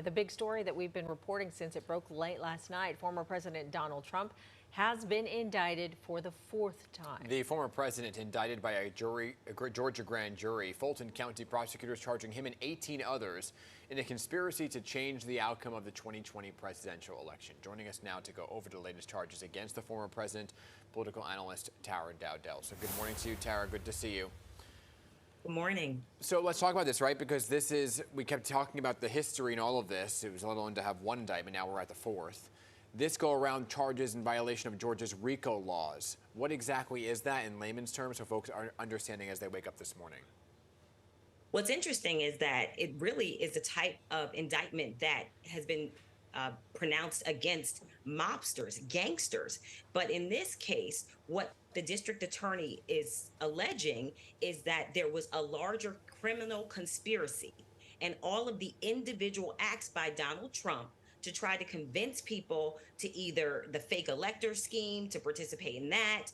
The big story that we've been reporting since it broke late last night, former President Donald Trump has been indicted for the fourth time. The former president indicted by a Georgia grand jury. Fulton County prosecutors charging him and 18 others in a conspiracy to change the outcome of the 2020 presidential election. Joining us now to go over the latest charges against the former president, political analyst Tara Dowdell. So good morning to you, Tara. Good to see you. Good morning. So let's talk about this, right? Because we kept talking about the history and all of this. It was allowed to have one indictment. Now we're at the fourth. This go around charges in violation of Georgia's RICO laws. What exactly is that in layman's terms so folks are understanding as they wake up this morning? What's interesting is that it really is a type of indictment that has been pronounced against mobsters, gangsters. But in this case, what the district attorney is alleging is that there was a larger criminal conspiracy and all of the individual acts by Donald Trump to try to convince people to either the fake elector scheme, to participate in that,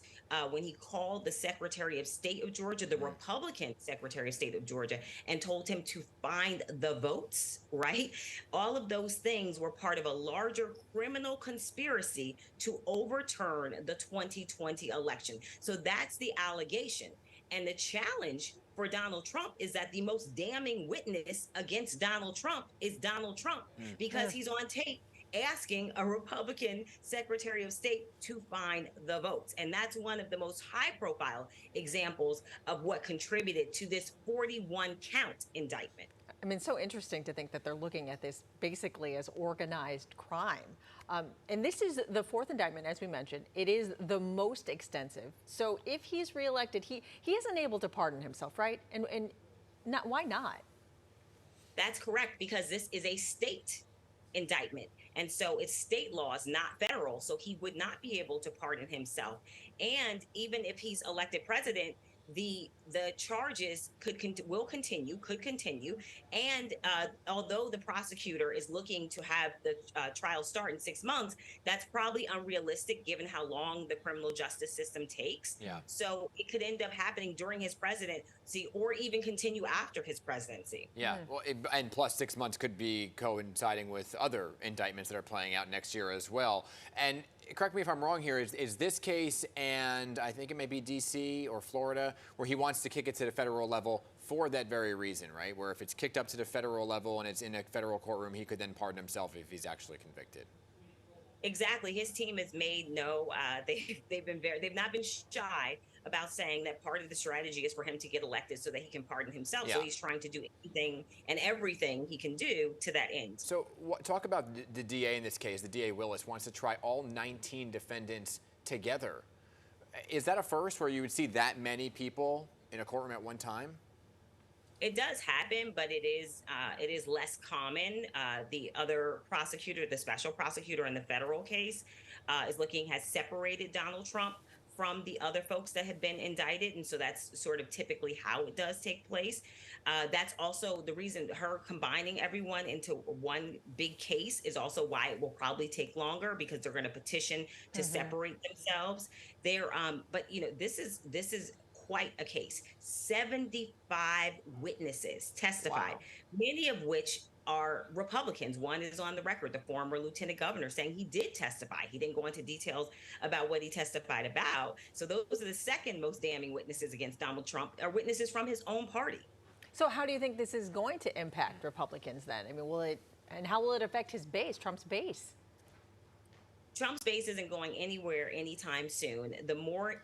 when he called the Secretary of State of Georgia, the Republican Secretary of State of Georgia, and told him to find the votes, right? All of those things were part of a larger criminal conspiracy to overturn the 2020 election. So that's the allegation. And the challenge for Donald Trump is that the most damning witness against Donald Trump is Donald Trump, because he's on tape asking a Republican Secretary of State to find the votes. And that's one of the most high-profile examples of what contributed to this 41-count indictment. I mean, so interesting to think that they're looking at this basically as organized crime. And this is the fourth indictment, as we mentioned. It is the most extensive. So if he's reelected, he is unable to pardon himself, right? And not, why not? That's correct, because this is a state indictment. And so it's state laws, not federal. So he would not be able to pardon himself. And even if he's elected president, the charges could continue. And although the prosecutor is looking to have the trial start in 6 months, that's probably unrealistic given how long the criminal justice system takes. Yeah. So it could end up happening during his presidency or even continue after his presidency. Yeah, well, and plus 6 months could be coinciding with other indictments that are playing out next year as well. And correct me if I'm wrong here, is this case, and I think it may be D.C. or Florida, where he wants to kick it to the federal level for that very reason, right? Where if it's kicked up to the federal level and it's in a federal courtroom, he could then pardon himself if he's actually convicted. Exactly. His team has made they've not been shy about saying that part of the strategy is for him to get elected so that he can pardon himself. Yeah. So he's trying to do anything and everything he can do to that end. So talk about the DA in this case. The DA Willis wants to try all 19 defendants together. Is that a first where you would see that many people in a courtroom at one time? It does happen, but it is less common. The other prosecutor, the special prosecutor in the federal case, has separated Donald Trump from the other folks that have been indicted. And so that's sort of typically how it does take place. That's also the reason her combining everyone into one big case is also why it will probably take longer, because they're going to petition to separate themselves. But this is quite a case. 75 witnesses testified, Wow. many of which are Republicans. One is on the record, the former lieutenant governor, saying he did testify. He didn't go into details about what he testified about. So those are the second most damning witnesses against Donald Trump, are witnesses from his own party. So how do you think this is going to impact Republicans then? I mean, how will it affect his base, Trump's base? Trump's base isn't going anywhere anytime soon. The more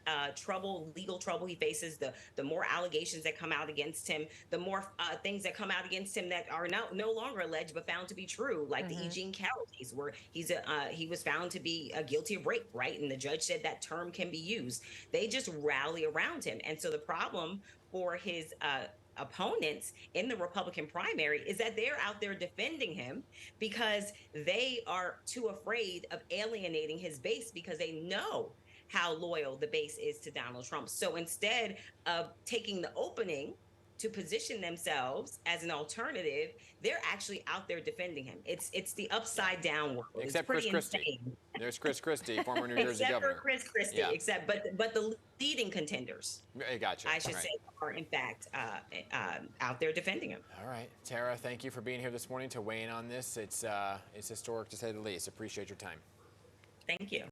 legal trouble he faces, the more allegations that come out against him, the more things that come out against him that are no longer alleged but found to be true, like the Eugene Carroll case, where he was found to be guilty of rape, right? And the judge said that term can be used. They just rally around him. And so the problem for his opponents in the Republican primary is that they're out there defending him because they are too afraid of alienating his base, because they know how loyal the base is to Donald Trump. So instead of taking the opening to position themselves as an alternative, they're actually out there defending him. It's the upside down world. Except it's pretty Chris Christie. insane. There's Chris Christie, former New Jersey Except for governor. Chris Christie. Yeah. But the leading contenders, I gotcha. I should Right. say, are in fact out there defending him. All right, Tara, thank you for being here this morning to weigh in on this. It's historic to say the least. Appreciate your time. Thank you.